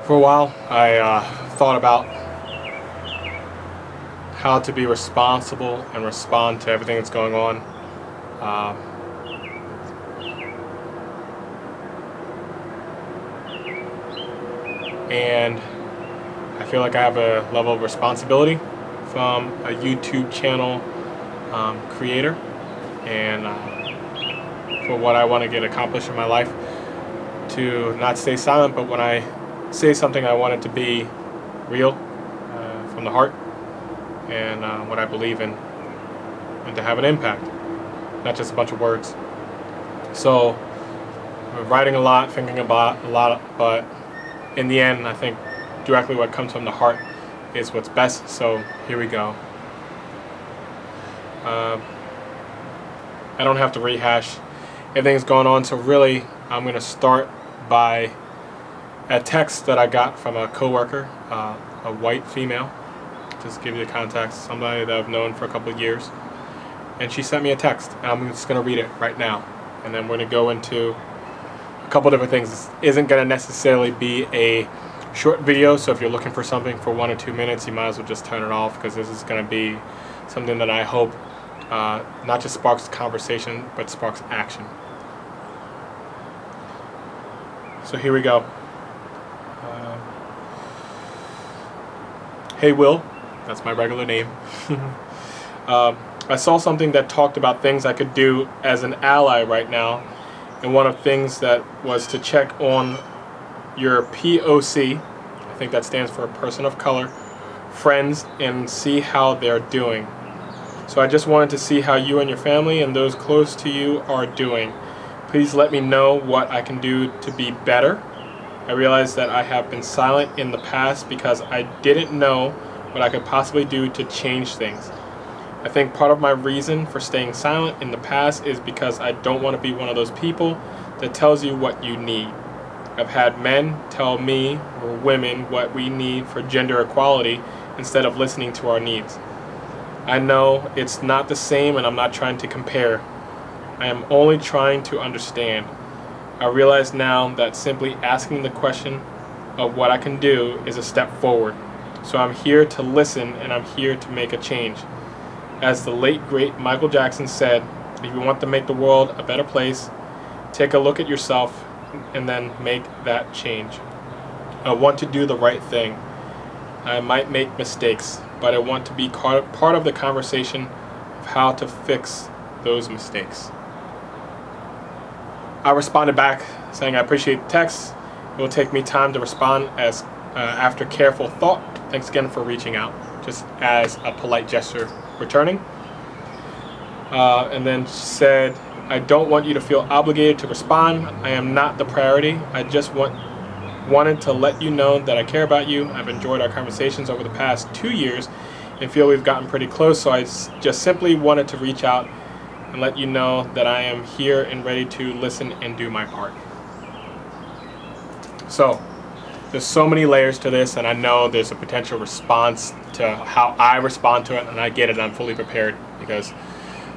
For a while, I thought about how to be responsible and respond to everything that's going on. Um, and I feel like I have a level of responsibility from a YouTube channel creator, and for what I want to get accomplished in my life, to not stay silent, but when I say something, I want it to be real, from the heart, and what I believe in, and to have an impact, not just a bunch of words. So I'm writing a lot, thinking about a lot, but in the end, I think directly what comes from the heart is what's best. So here we go. I don't have to rehash everything's going on, so really I'm going to start by a text that I got from a coworker, a white female, just to give you the context, somebody that I've known for a couple of years, and she sent me a text, and I'm just going to read it right now, and then we're going to go into a couple different things. This isn't going to necessarily be a short video, so if you're looking for something for 1 or 2 minutes, you might as well just turn it off, because this is going to be something that I hope not just sparks conversation, but sparks action. So here we go. Hey Will, that's my regular name. I saw something that talked about things I could do as an ally right now, and one of the things that was to check on your POC, I think that stands for a person of color, friends, and see how they're doing. So I just wanted to see how you and your family and those close to you are doing. Please let me know what I can do to be better. I realize that I have been silent in the past because I didn't know what I could possibly do to change things. I think part of my reason for staying silent in the past is because I don't want to be one of those people that tells you what you need. I've had men tell me or women what we need for gender equality instead of listening to our needs. I know it's not the same, and I'm not trying to compare. I am only trying to understand. I realize now that simply asking the question of what I can do is a step forward. So I'm here to listen, and I'm here to make a change. As the late great Michael Jackson said, if you want to make the world a better place, take a look at yourself and then make that change. I want to do the right thing. I might make mistakes, but I want to be part of the conversation of how to fix those mistakes. I responded back saying I appreciate the text. It will take me time to respond as after careful thought. Thanks again for reaching out, just as a polite gesture returning. And then she said, I don't want you to feel obligated to respond. I am not the priority. I just wanted to let you know that I care about you. I've enjoyed our conversations over the past 2 years and feel we've gotten pretty close, so I just simply wanted to reach out and let you know that I am here and ready to listen and do my part. So there's so many layers to this, and I know there's a potential response to how I respond to it, and I get it. I'm fully prepared because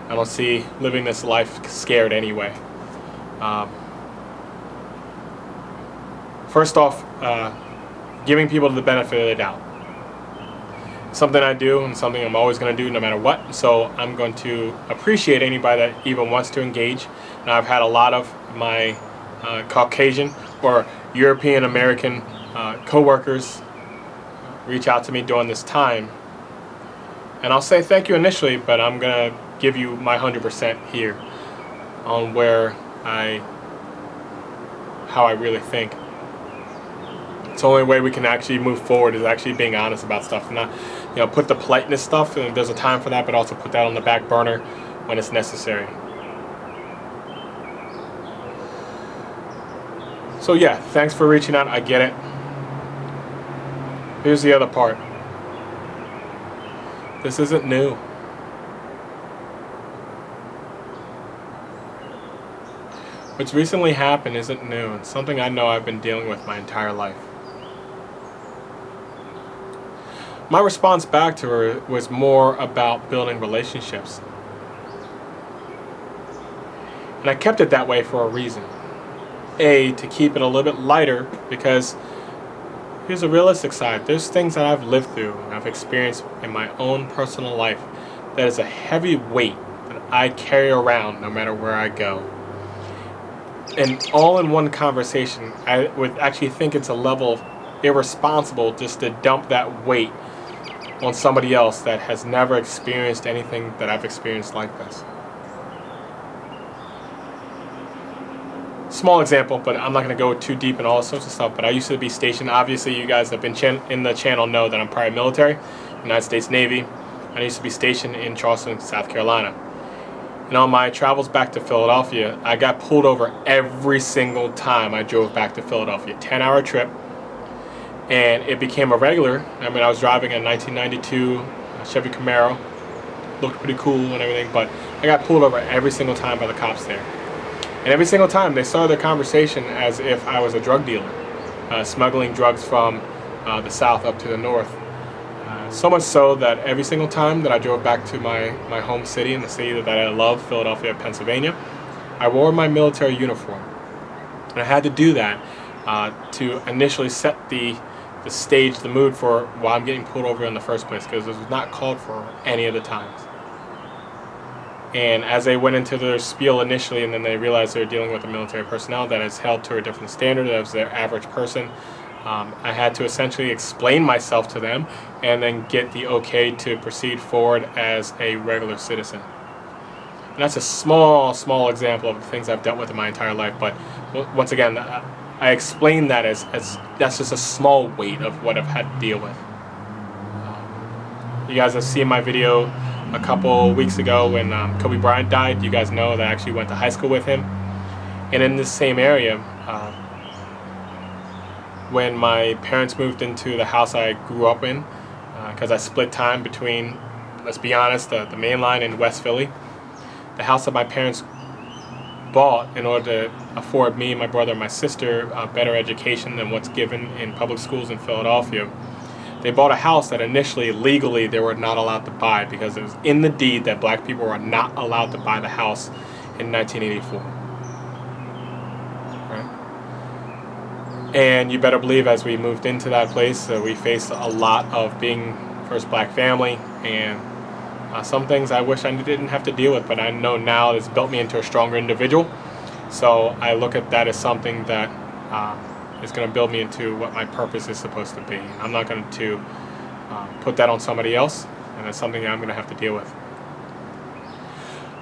I don't see living this life scared anyway. First off, giving people the benefit of the doubt. Something I do and something I'm always going to do no matter what. So I'm going to appreciate anybody that even wants to engage. And I've had a lot of my Caucasian or European American co-workers reach out to me during this time. And I'll say thank you initially, but I'm going to give you my 100% here on how I really think. It's the only way we can actually move forward is actually being honest about stuff, and not, put the politeness stuff, and there's a time for that, but also put that on the back burner when it's necessary. So yeah, thanks for reaching out. I get it. Here's the other part. This isn't new. What's recently happened isn't new. It's something I know I've been dealing with my entire life. My response back to her was more about building relationships. And I kept it that way for a reason. A, to keep it a little bit lighter, because here's a realistic side. There's things that I've lived through and I've experienced in my own personal life that is a heavy weight that I carry around no matter where I go. And all in one conversation, I would actually think it's a level irresponsible just to dump that weight on somebody else that has never experienced anything that I've experienced like this. Small example, but I'm not going to go too deep in all sorts of stuff, but I used to be stationed, obviously you guys that have been in the channel know that I'm prior military, United States Navy. I used to be stationed in Charleston, South Carolina. And on my travels back to Philadelphia, I got pulled over every single time I drove back to Philadelphia. 10-hour trip. And it became a regular. I mean, I was driving a 1992 Chevy Camaro. Looked pretty cool and everything, but I got pulled over every single time by the cops there. And every single time they started their conversation as if I was a drug dealer, smuggling drugs from the south up to the north. So much so that every single time that I drove back to my home city and the city that I love, Philadelphia, Pennsylvania, I wore my military uniform. And I had to do that to initially set the stage, the mood for why I'm getting pulled over in the first place, because it was not called for any of the times. And as they went into their spiel initially, and then they realized they were dealing with a military personnel that is held to a different standard as their average person, I had to essentially explain myself to them and then get the okay to proceed forward as a regular citizen. And that's a small example of the things I've dealt with in my entire life, but once again, I explain that as that's just a small weight of what I've had to deal with. You guys have seen my video a couple weeks ago when Kobe Bryant died. You guys know that I actually went to high school with him. And in this same area, when my parents moved into the house I grew up in, because I split time between, let's be honest, the main line in West Philly, the house that my parents bought in order to afford me, my brother, and my sister a better education than what's given in public schools in Philadelphia. They bought a house that initially, legally, they were not allowed to buy because it was in the deed that black people were not allowed to buy the house in 1984. Right? And you better believe as we moved into that place, we faced a lot of being first black family and some things I wish I didn't have to deal with, but I know now it's built me into a stronger individual. So I look at that as something that is going to build me into what my purpose is supposed to be. I'm not going to put that on somebody else, and it's something I'm going to have to deal with.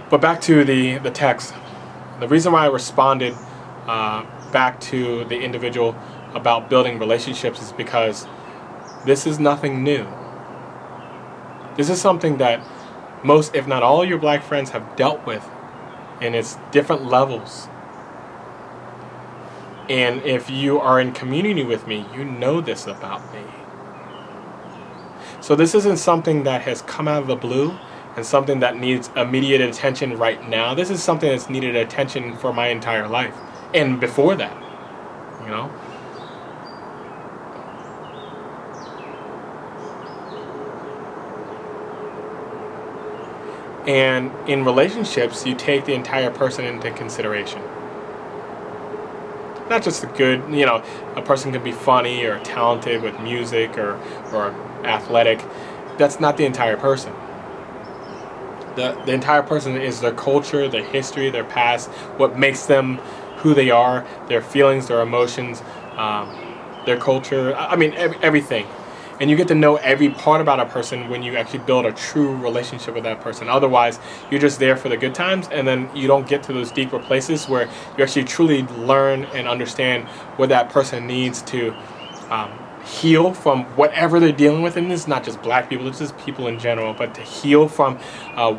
But back to the text. The reason why I responded back to the individual about building relationships is because this is nothing new. This is something that most, if not all, your black friends have dealt with in its different levels. And if you are in community with me, you know this about me. So this isn't something that has come out of the blue and something that needs immediate attention right now. This is something that's needed attention for my entire life. And before that, you know. And in relationships, you take the entire person into consideration. Not just the good, you know, a person can be funny or talented with music or athletic. That's not the entire person. The entire person is their culture, their history, their past, what makes them who they are, their feelings, their emotions, their culture. I mean, everything. And you get to know every part about a person when you actually build a true relationship with that person. Otherwise, you're just there for the good times, and then you don't get to those deeper places where you actually truly learn and understand what that person needs to heal from whatever they're dealing with. And this is not just black people, it's just people in general, but to heal from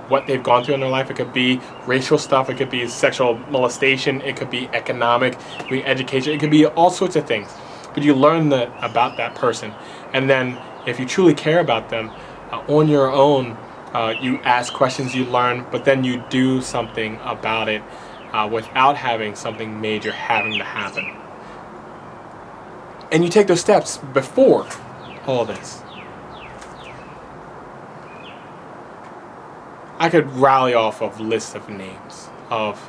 what they've gone through in their life. It could be racial stuff, it could be sexual molestation, it could be economic, it could be education, it could be all sorts of things. But you learn about that person. And then if you truly care about them, on your own, you ask questions, you learn, but then you do something about it without having something major having to happen. And you take those steps before all this. I could rally off of lists of names of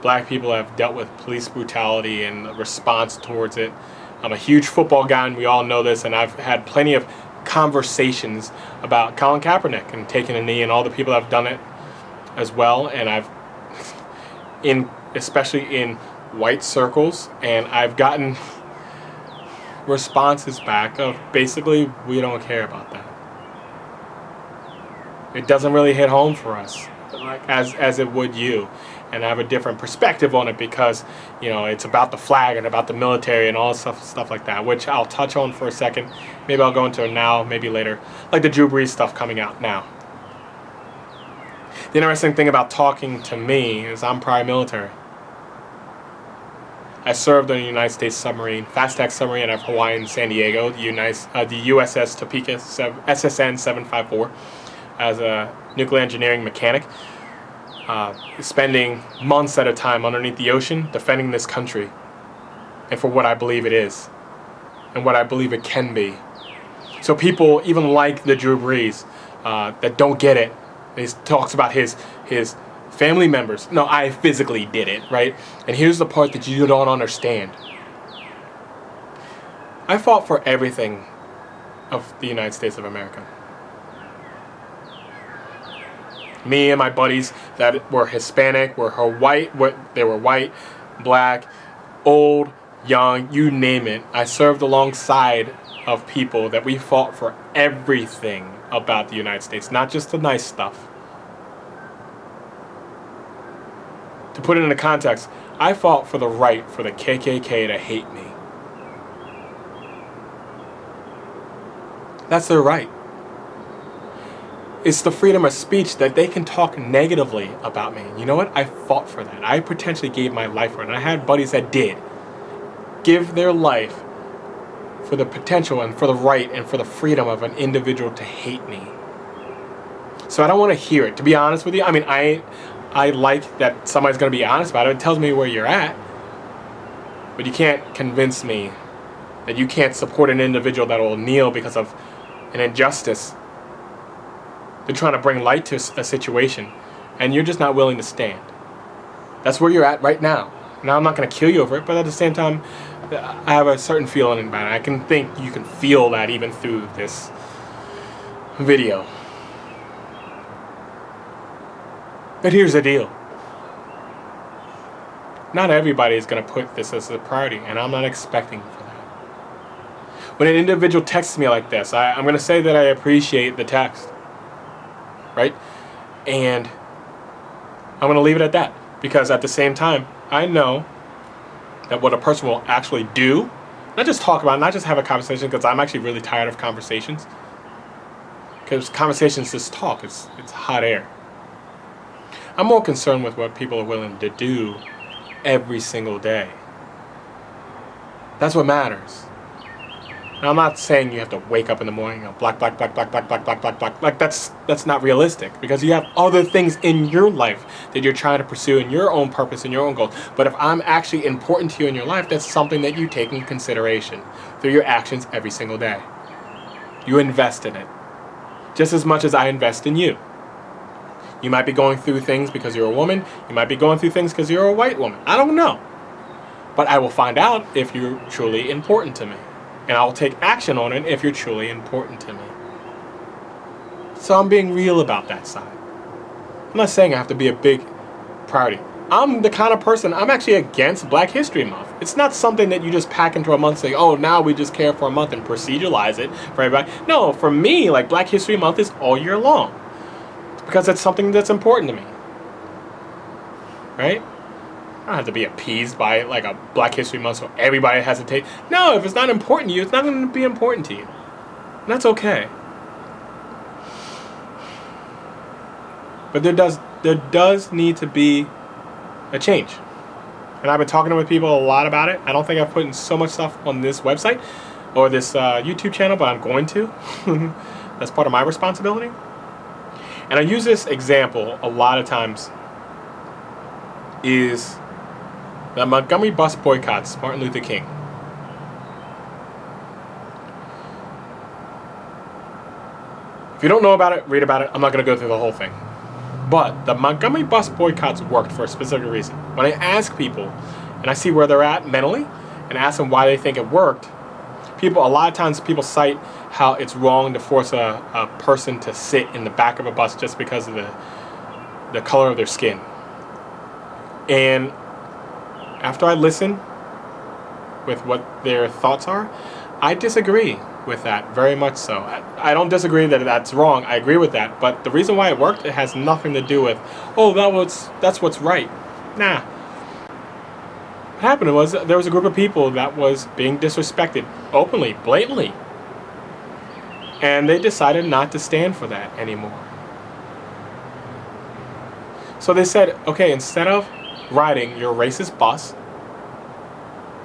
black people who have dealt with police brutality and the response towards it. I'm a huge football guy, and we all know this, and I've had plenty of conversations about Colin Kaepernick and taking a knee and all the people that have done it as well. And especially in white circles, and I've gotten responses back of basically, we don't care about that. It doesn't really hit home for us as it would you. And I have a different perspective on it because, it's about the flag and about the military and all stuff like that, which I'll touch on for a second. Maybe I'll go into it now, maybe later. Like the Drew Brees stuff coming out now. The interesting thing about talking to me is I'm prior military. I served on a United States submarine, fast-attack submarine out of Hawaii and San Diego, the USS Topeka SSN 754, as a nuclear engineering mechanic, spending months at a time underneath the ocean defending this country, and for what I believe it is, and what I believe it can be. So people, even like the Drew Brees, that don't get it, he talks about his family members. No, I physically did it, right? And here's the part that you don't understand. I fought for everything of the United States of America. Me and my buddies that were Hispanic, were white, they were white, black, old, young, you name it. I served alongside of people that we fought for everything about the United States, not just the nice stuff. To put it into context, I fought for the right for the KKK to hate me. That's their right. It's the freedom of speech that they can talk negatively about me. You know what? I fought for that. I potentially gave my life for it. And I had buddies that did give their life for the potential and for the right and for the freedom of an individual to hate me. So I don't want to hear it. To be honest with you, I mean, I like that somebody's going to be honest about it. It tells me where you're at. But you can't convince me that you can't support an individual that will kneel because of an injustice. They're trying to bring light to a situation, and you're just not willing to stand. That's where you're at right now. Now, I'm not going to kill you over it, but at the same time, I have a certain feeling about it. I can think you can feel that even through this video. But here's the deal. Not everybody is going to put this as a priority, and I'm not expecting for that. When an individual texts me like this, I'm going to say that I appreciate the text. Right? And I'm going to leave it at that. Because at the same time, I know that what a person will actually do, not just talk about it, not just have a conversation, because I'm actually really tired of conversations. Because conversations just talk. It's hot air. I'm more concerned with what people are willing to do every single day. That's what matters. Now, I'm not saying you have to wake up in the morning, black. Like, that's not realistic, because you have other things in your life that you're trying to pursue in your own purpose and your own goals. But if I'm actually important to you in your life, that's something that you take in consideration through your actions every single day. You invest in it just as much as I invest in you. You might be going through things because you're a woman. You might be going through things because you're a white woman. I don't know. But I will find out if you're truly important to me. And I will take action on it if you're truly important to me. So I'm being real about that side. I'm not saying I have to be a big priority. I'm the kind of person, I'm actually against Black History Month. It's not something that you just pack into a month and say, oh, now we just care for a month and proceduralize it for everybody. No, for me, like, Black History Month is all year long. Because it's something that's important to me. Right? I don't have to be appeased by like a Black History Month so everybody has to take. No, if it's not important to you, it's not going to be important to you. And that's okay. But there does need to be a change. And I've been talking with people a lot about it. I don't think I've put in so much stuff on this website or this YouTube channel, but I'm going to. That's part of my responsibility. And I use this example a lot of times is the Montgomery bus boycotts Martin Luther King. If you don't know about it, read about it. I'm not going to go through the whole thing. But the Montgomery bus boycotts worked for a specific reason. When I ask people and I see where they're at mentally and ask them why they think it worked, a lot of times people cite how it's wrong to force a person to sit in the back of a bus just because of the color of their skin. And after I listen with what their thoughts are, I disagree with that, very much so. I don't disagree that that's wrong. I agree with that. But the reason why it worked, it has nothing to do with, oh, that's what's right. Nah. What happened was there was a group of people that was being disrespected openly, blatantly. And they decided not to stand for that anymore. So they said, okay, instead of riding your racist bus,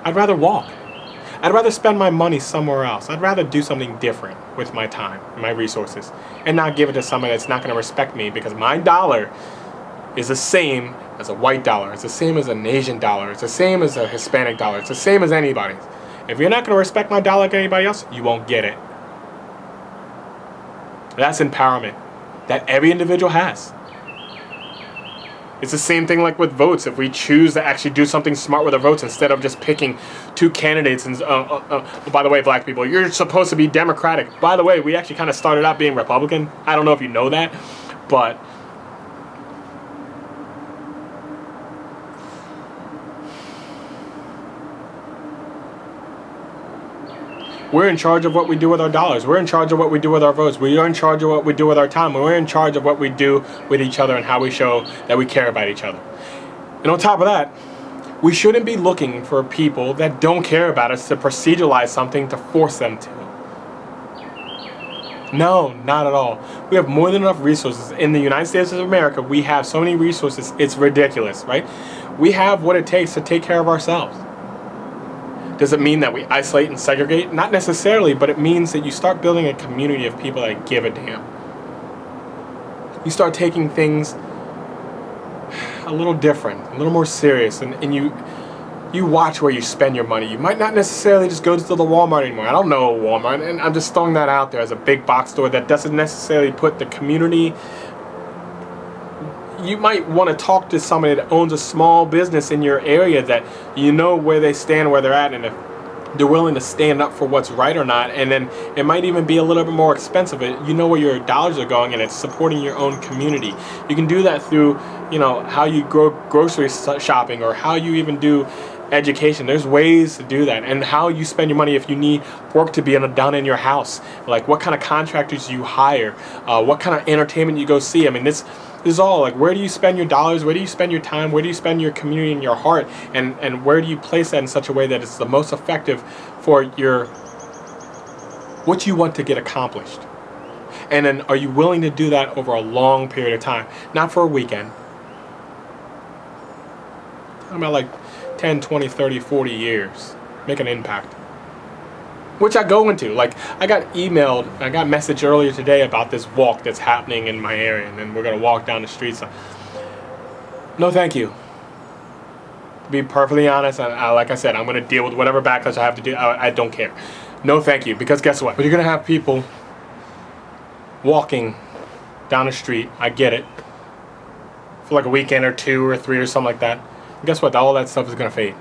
I'd rather walk. I'd rather spend my money somewhere else. I'd rather do something different with my time, my resources, and not give it to somebody that's not going to respect me, because my dollar is the same as a white dollar. It's the same as an Asian dollar. It's the same as a Hispanic dollar. It's the same as anybody's. If you're not going to respect my dollar like anybody else, you won't get it. That's empowerment that every individual has. It's the same thing like with votes. If we choose to actually do something smart with our votes instead of just picking two candidates and by the way, black people, you're supposed to be Democratic. By the way, we actually kind of started out being Republican. I don't know if you know that, but we're in charge of what we do with our dollars. We're in charge of what we do with our votes. We are in charge of what we do with our time. We're in charge of what we do with each other and how we show that we care about each other. And on top of that, we shouldn't be looking for people that don't care about us to proceduralize something to force them to. No, not at all. We have more than enough resources. In the United States of America, we have so many resources, it's ridiculous, right? We have what it takes to take care of ourselves. Does it mean that we isolate and segregate? Not necessarily, but it means that you start building a community of people that give a damn. You start taking things a little different, a little more serious, and you watch where you spend your money. You might not necessarily just go to the Walmart anymore. I don't know Walmart, and I'm just throwing that out there as a big box store that doesn't necessarily put the community. You might want to talk to somebody that owns a small business in your area that you know where they stand, where they're at, and if they're willing to stand up for what's right or not. And then it might even be a little bit more expensive. You know where your dollars are going, and it's supporting your own community. You can do that through, how you go grocery shopping, or how you even do education. There's ways to do that, and how you spend your money if you need work to be done in your house. Like what kind of contractors you hire, what kind of entertainment you go see. I mean, this is all like, where do you spend your dollars? Where do you spend your time? Where do you spend your community and your heart? And where do you place that in such a way that it's the most effective for what you want to get accomplished? And then are you willing to do that over a long period of time? Not for a weekend. I'm talking about like 10, 20, 30, 40 years. Make an impact. Which I go into. Like, I got messaged earlier today about this walk that's happening in my area, and then we're going to walk down the streets. No, thank you. To be perfectly honest, like I said, I'm going to deal with whatever backlash I have to do. I don't care. No, thank you. Because guess what? But you're going to have people walking down the street. I get it. For like a weekend or 2 or 3 or something like that. And guess what? All that stuff is going to fade.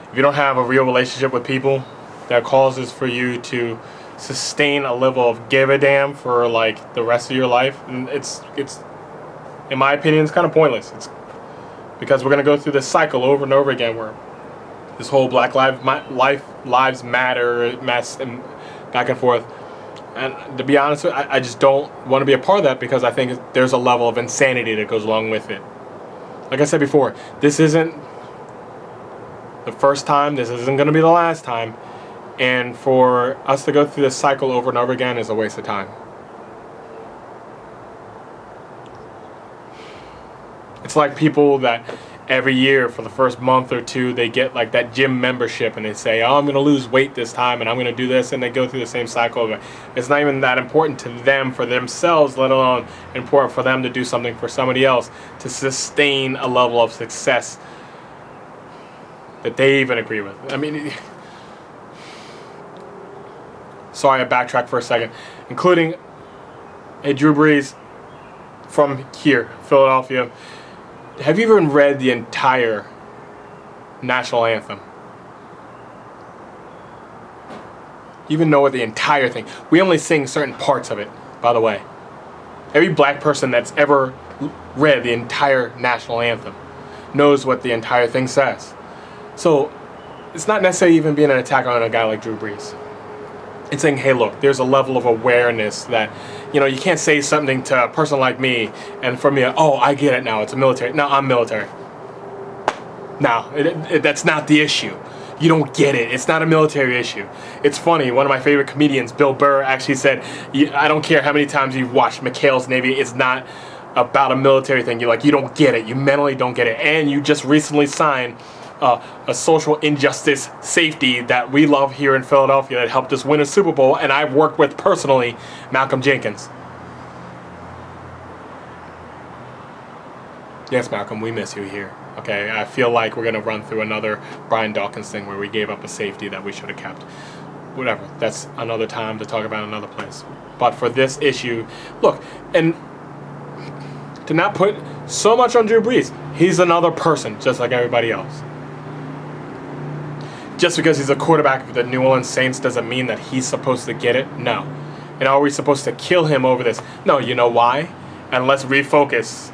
If you don't have a real relationship with people that causes for you to sustain a level of give a damn for like the rest of your life, and it's in my opinion, it's kind of pointless. It's because we're going to go through this cycle over and over again where this whole Black Lives Matter mess and back and forth. And to be honest, I just don't want to be a part of that, because I think there's a level of insanity that goes along with it. Like I said before, this isn't the first time, this isn't going to be the last time. And for us to go through this cycle over and over again is a waste of time. It's like people that every year for the first month or two, they get like that gym membership and they say, oh, I'm going to lose weight this time and I'm going to do this. And they go through the same cycle. But it's not even that important to them for themselves, let alone important for them to do something for somebody else to sustain a level of success that they even agree with. I mean, sorry, I backtracked for a second. Including a Drew Brees from here, Philadelphia. Have you even read the entire national anthem? You even know what the entire thing. We only sing certain parts of it, by the way. Every black person that's ever read the entire national anthem knows what the entire thing says. So it's not necessarily even being an attack on a guy like Drew Brees. It's saying, hey, look, there's a level of awareness that, you can't say something to a person like me and for me, oh, I get it now, it's a military. No, I'm military. No, that's not the issue. You don't get it. It's not a military issue. It's funny. One of my favorite comedians, Bill Burr, actually said, I don't care how many times you've watched McHale's Navy, it's not about a military thing. You don't get it. You mentally don't get it. And you just recently signed a social injustice safety that we love here in Philadelphia that helped us win a Super Bowl, and I've worked with personally, Malcolm Jenkins. Yes, Malcolm, we miss you here. Okay, I feel like we're going to run through another Brian Dawkins thing where we gave up a safety that we should have kept. Whatever, that's another time to talk about another place. But for this issue, look, and to not put so much on Drew Brees, he's another person just like everybody else. Just because he's a quarterback of the New Orleans Saints doesn't mean that he's supposed to get it. No. And are we supposed to kill him over this? No, you know why? And let's refocus.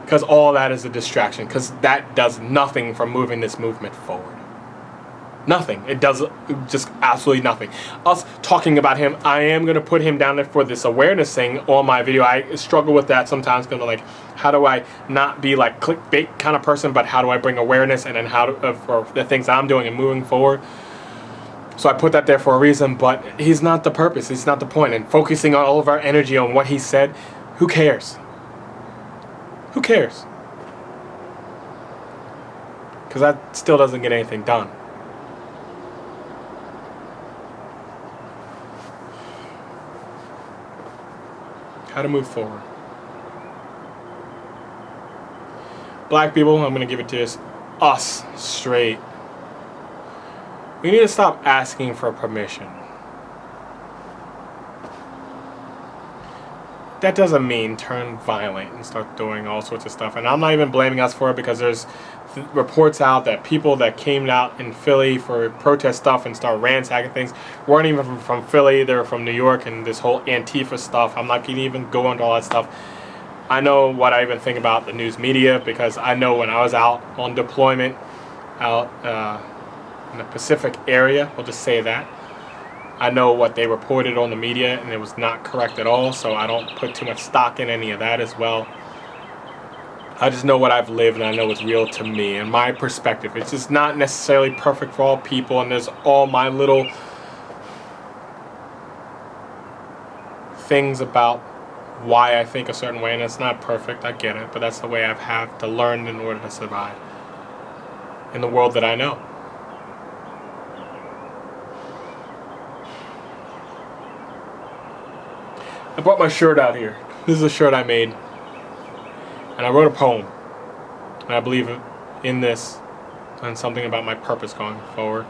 Because all that is a distraction. Because that does nothing for moving this movement forward. Nothing. It does just absolutely nothing. Us talking about him, I am going to put him down there for this awareness thing on my video. I struggle with that sometimes. Because like, how do I not be like clickbait kind of person, but how do I bring awareness and then how to, for the things I'm doing and moving forward? So I put that there for a reason, but he's not the purpose. He's not the point. And focusing all of our energy on what he said, who cares? Who cares? Because that still doesn't get anything done. How to move forward. Black people, I'm going to give it to us straight. We need to stop asking for permission. That doesn't mean turn violent and start doing all sorts of stuff. And I'm not even blaming us for it because there's reports out that people that came out in Philly for protest stuff and start ransacking things weren't even from Philly. They were from New York and this whole Antifa stuff. I'm not going to even go into all that stuff. I know what I even think about the news media because I know when I was out on deployment out in the Pacific area, we'll just say that, I know what they reported on the media, and it was not correct at all, so I don't put too much stock in any of that as well. I just know what I've lived, and I know what's real to me and my perspective. It's just not necessarily perfect for all people, and there's all my little things about why I think a certain way, and it's not perfect, I get it, but that's the way I've had to learn in order to survive in the world that I know. I brought my shirt out here. This is a shirt I made. And I wrote a poem. And I believe in this and something about my purpose going forward.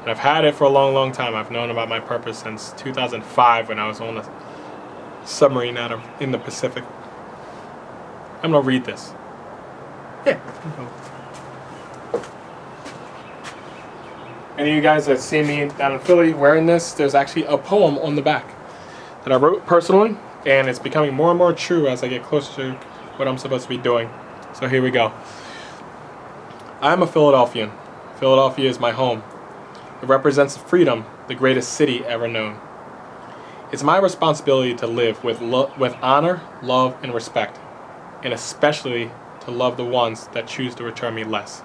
And I've had it for a long, long time. I've known about my purpose since 2005 when I was on a submarine in the Pacific. I'm going to read this. Yeah. Any of you guys that see me down in Philly wearing this, there's actually a poem on the back that I wrote personally, and it's becoming more and more true as I get closer to what I'm supposed to be doing. So here we go. I'm a Philadelphian. Philadelphia is my home. It represents freedom, the greatest city ever known. It's my responsibility to live with honor, love, and respect, and especially to love the ones that choose to return me less.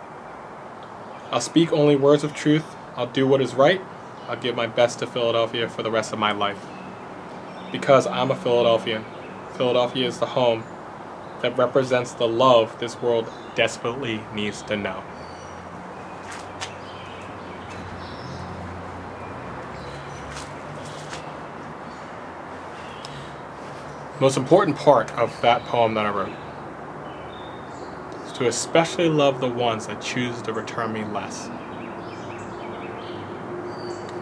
I'll speak only words of truth. I'll do what is right. I'll give my best to Philadelphia for the rest of my life. Because I'm a Philadelphian. Philadelphia is the home that represents the love this world desperately needs to know. Most important part of that poem that I wrote is to especially love the ones that choose to return me less.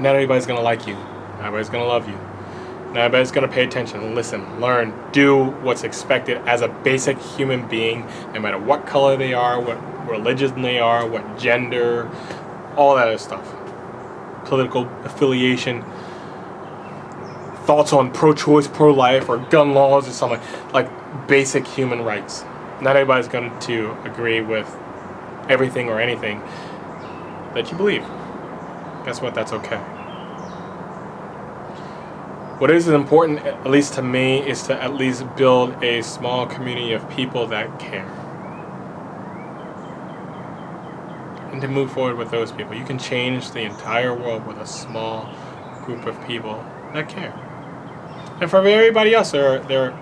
Not everybody's going to like you. Not everybody's going to love you. Not everybody's going to pay attention, listen, learn, do what's expected as a basic human being, no matter what color they are, what religion they are, what gender, all that other stuff. political affiliation, thoughts on pro-choice, pro-life, or gun laws, or something like basic human rights. Not everybody's going to agree with everything or anything that you believe. Guess what? That's okay. What is important, at least to me, is to at least build a small community of people that care. And to move forward with those people. You can change the entire world with a small group of people that care. And for everybody else, they're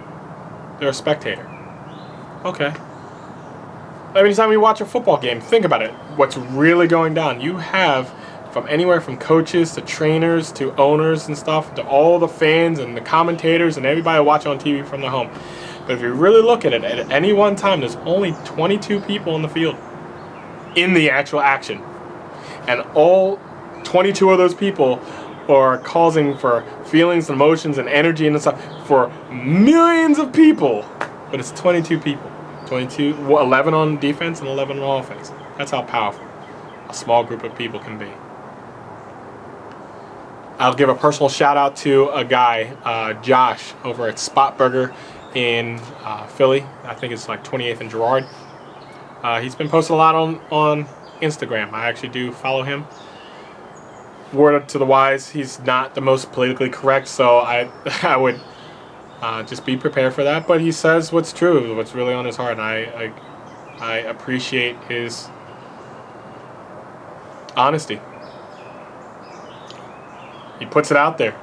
a spectator. Okay. Every time you watch a football game, think about it. What's really going down? You have from anywhere from coaches to trainers to owners and stuff to all the fans and the commentators and everybody watching on TV from their home. But if you really look at it, at any one time, there's only 22 people on the field in the actual action. And all 22 of those people are causing for feelings and emotions and energy and stuff for millions of people. But it's 22 people. 11 on defense and 11 on offense. That's how powerful a small group of people can be. I'll give a personal shout out to a guy, Josh, over at Spot Burger in Philly. I think it's like 28th and Girard. He's been posting a lot on Instagram. I actually do follow him. Word to the wise, he's not the most politically correct, so I would just be prepared for that. But he says what's true, what's really on his heart, and I appreciate his honesty. He puts it out there,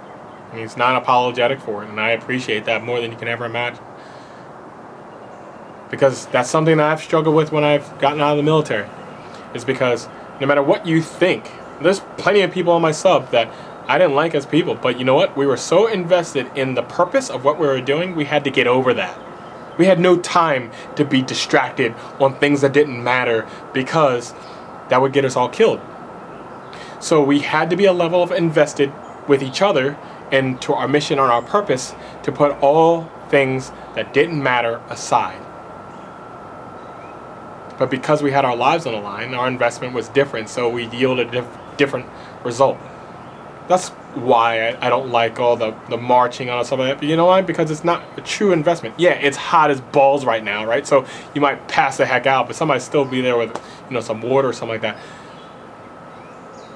and he's not apologetic for it, and I appreciate that more than you can ever imagine. Because that's something that I've struggled with when I've gotten out of the military. Is because no matter what you think, there's plenty of people on my sub that I didn't like as people, but you know what? We were so invested in the purpose of what we were doing, we had to get over that. We had no time to be distracted on things that didn't matter because that would get us all killed. So we had to be a level of invested with each other and to our mission and our purpose to put all things that didn't matter aside. But because we had our lives on the line, our investment was different, so we yielded a different result. That's why I don't like all the marching on stuff like that. But you know why? Because it's not a true investment. Yeah, it's hot as balls right now, right? So you might pass the heck out, but somebody still be there with, some water or something like that.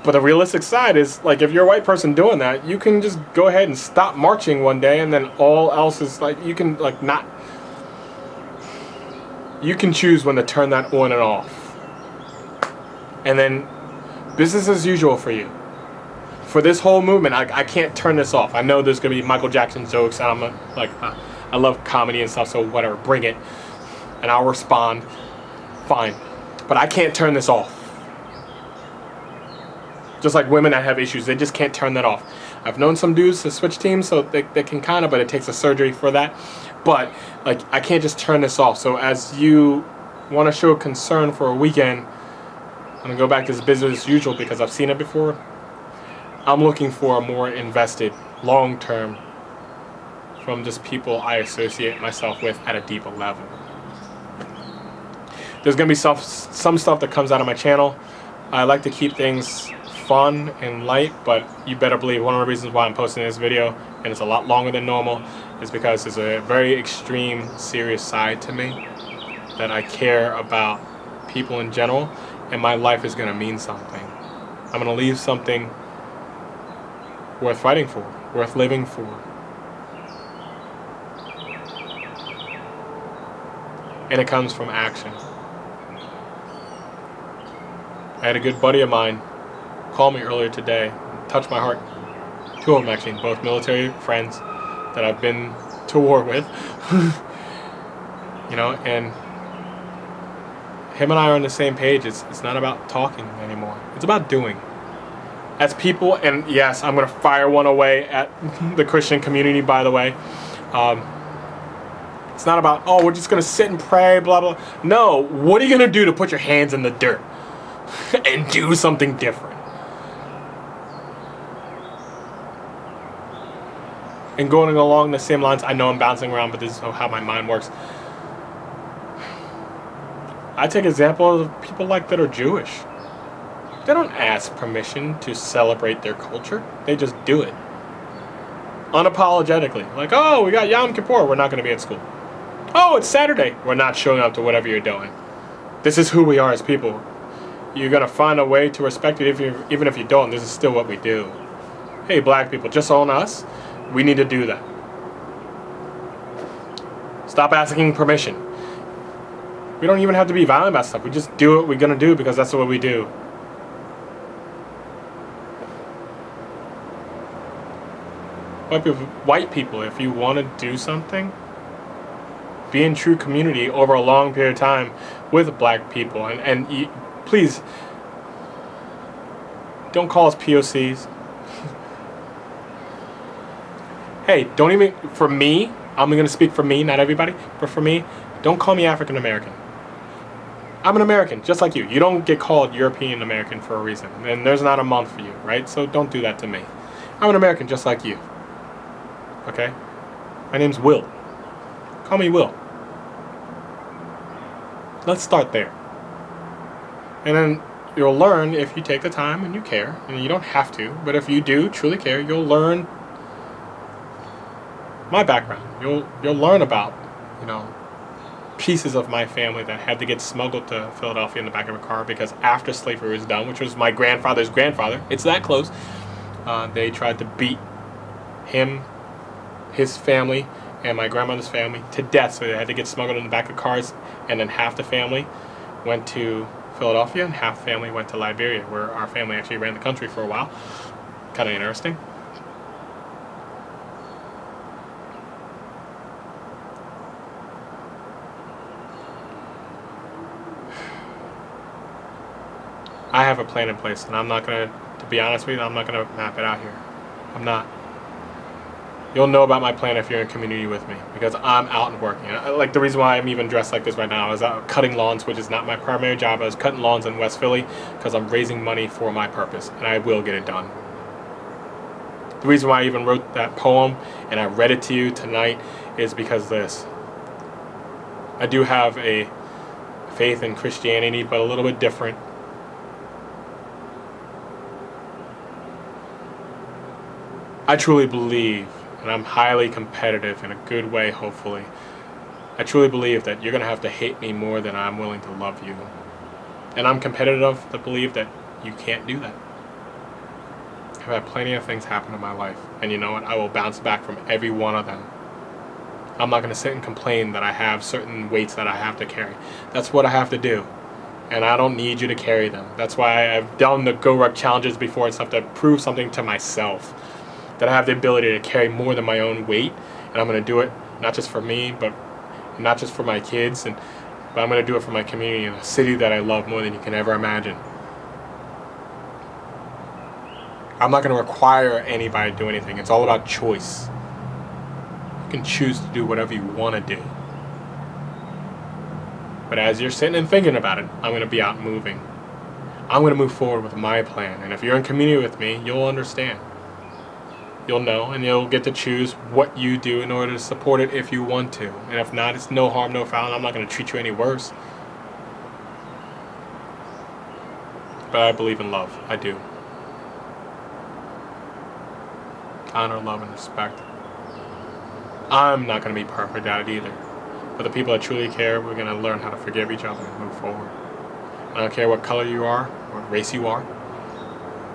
But the realistic side is, like, if you're a white person doing that, you can just go ahead and stop marching one day, and then all else is, like, you can, like, not... You can choose when to turn that on and off. And then business as usual for you. For this whole movement, I can't turn this off. I know there's going to be Michael Jackson jokes, and I love comedy and stuff, so whatever, bring it. And I'll respond. Fine. But I can't turn this off. Just like women that have issues, they just can't turn that off. I've known some dudes to switch teams, so they can kind of, but it takes a surgery for that. But, like, I can't just turn this off. So as you want to show concern for a weekend, I'm going to go back to this business as usual because I've seen it before. I'm looking for a more invested, long-term, from just people I associate myself with at a deeper level. There's going to be some stuff that comes out of my channel. I like to keep things fun and light, but you better believe one of the reasons why I'm posting this video, and it's a lot longer than normal, is because there's a very extreme, serious side to me that I care about people in general, and my life is going to mean something. I'm going to leave something worth fighting for, worth living for. And it comes from action. I had a good buddy of mine call me earlier today, touched my heart. Two of them actually, both military friends that I've been to war with. And him and I are on the same page. It's not about talking anymore. It's about doing. As people, and yes, I'm going to fire one away at the Christian community, by the way. It's not about, we're just going to sit and pray, blah, blah. No, what are you going to do to put your hands in the dirt and do something different? And going along the same lines, I know I'm bouncing around, but this is how my mind works. I take examples of people that are Jewish. They don't ask permission to celebrate their culture. They just do it. Unapologetically. Like, oh, we got Yom Kippur, we're not going to be at school. Oh, it's Saturday, we're not showing up to whatever you're doing. This is who we are as people. You're going to find a way to respect it even if you don't. This is still what we do. Hey, black people, just on us, we need to do that. Stop asking permission. We don't even have to be violent about stuff. We just do what we're going to do because that's what we do. White people, if you want to do something, be in true community over a long period of time with black people. And please, don't call us POCs. Hey, don't even, for me, I'm going to speak for me, not everybody, but for me, don't call me African American. I'm an American, just like you. You don't get called European American for a reason. And there's not a month for you, right? So don't do that to me. I'm an American just like you. Okay? My name's Will. Call me Will. Let's start there. And then you'll learn if you take the time and you care. And you don't have to, but if you do truly care, you'll learn my background. You'll learn about, pieces of my family that had to get smuggled to Philadelphia in the back of a car because after slavery was done, which was my grandfather's grandfather, it's that close, they tried to beat him, his family, and my grandmother's family to death. So they had to get smuggled in the back of cars, and then half the family went to Philadelphia and half the family went to Liberia, where our family actually ran the country for a while. Kind of interesting. I have a plan in place, and I'm not going to be honest with you, I'm not going to map it out here. I'm not. You'll know about my plan if you're in community with me, because I'm out and working. Like, the reason why I'm even dressed like this right now is out cutting lawns, which is not my primary job. I was cutting lawns in West Philly because I'm raising money for my purpose, and I will get it done. The reason why I even wrote that poem and I read it to you tonight is because this. I do have a faith in Christianity, but a little bit different. I truly believe, and I'm highly competitive in a good way, hopefully. I truly believe that you're going to have to hate me more than I'm willing to love you. And I'm competitive enough to believe that you can't do that. I've had plenty of things happen in my life, and you know what? I will bounce back from every one of them. I'm not going to sit and complain that I have certain weights that I have to carry. That's what I have to do. And I don't need you to carry them. That's why I've done the Go Ruck challenges before and stuff to prove something to myself. That I have the ability to carry more than my own weight, and I'm going to do it not just for me, but not just for my kids, but I'm going to do it for my community in a city that I love more than you can ever imagine. I'm not going to require anybody to do anything. It's all about choice. You can choose to do whatever you want to do. But as you're sitting and thinking about it, I'm going to be out moving. I'm going to move forward with my plan, and if you're in community with me, you'll understand. You'll know, and you'll get to choose what you do in order to support it if you want to. And if not, it's no harm, no foul, and I'm not going to treat you any worse. But I believe in love. I do. Honor, love, and respect. I'm not going to be perfect at it either. But the people that truly care, we're going to learn how to forgive each other and move forward. I don't care what color you are, what race you are,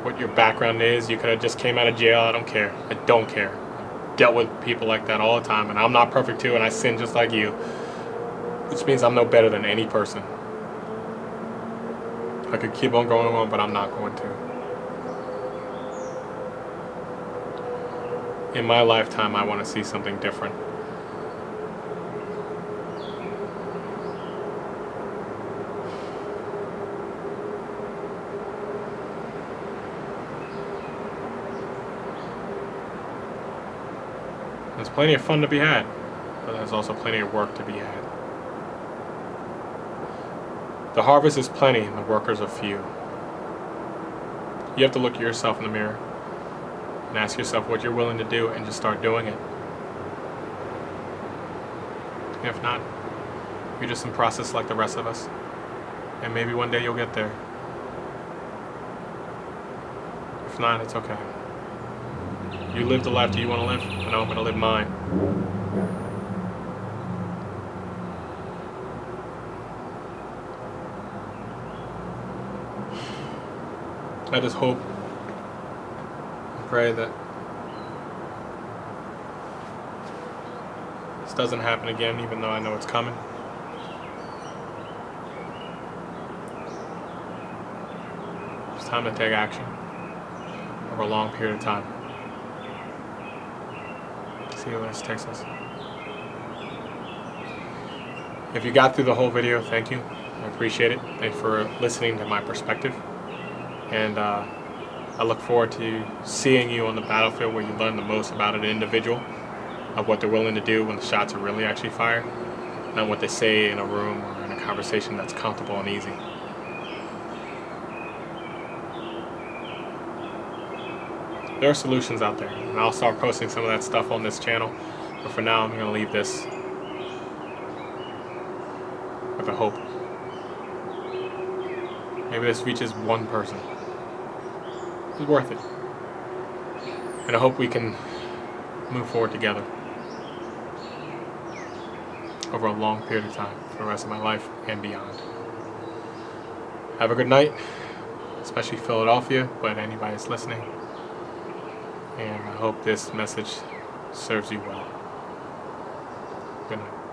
what your background is. You could have just came out of jail. I don't care. I don't care. I've dealt with people like that all the time, and I'm not perfect too, and I sin just like you, which means I'm no better than any person. I could keep on going on, but I'm not going to. In my lifetime, I want to see something different. There's plenty of fun to be had, but there's also plenty of work to be had. The harvest is plenty and the workers are few. You have to look at yourself in the mirror and ask yourself what you're willing to do and just start doing it. If not, you're just in process like the rest of us. And maybe one day you'll get there. If not, it's okay. You live the life that you want to live, and I'm going to live mine. I just hope and pray that this doesn't happen again, even though I know it's coming. It's time to take action over a long period of time. See you later, Texas. If you got through the whole video, thank you. I appreciate it. Thanks for listening to my perspective. And I look forward to seeing you on the battlefield, where you learn the most about an individual, of what they're willing to do when the shots are really actually fired, not what they say in a room or in a conversation that's comfortable and easy. There are solutions out there, and I'll start posting some of that stuff on this channel. But for now, I'm going to leave this with a hope. Maybe this reaches one person. It's worth it. And I hope we can move forward together over a long period of time for the rest of my life and beyond. Have a good night, especially Philadelphia, but anybody that's listening. And I hope this message serves you well. Good night.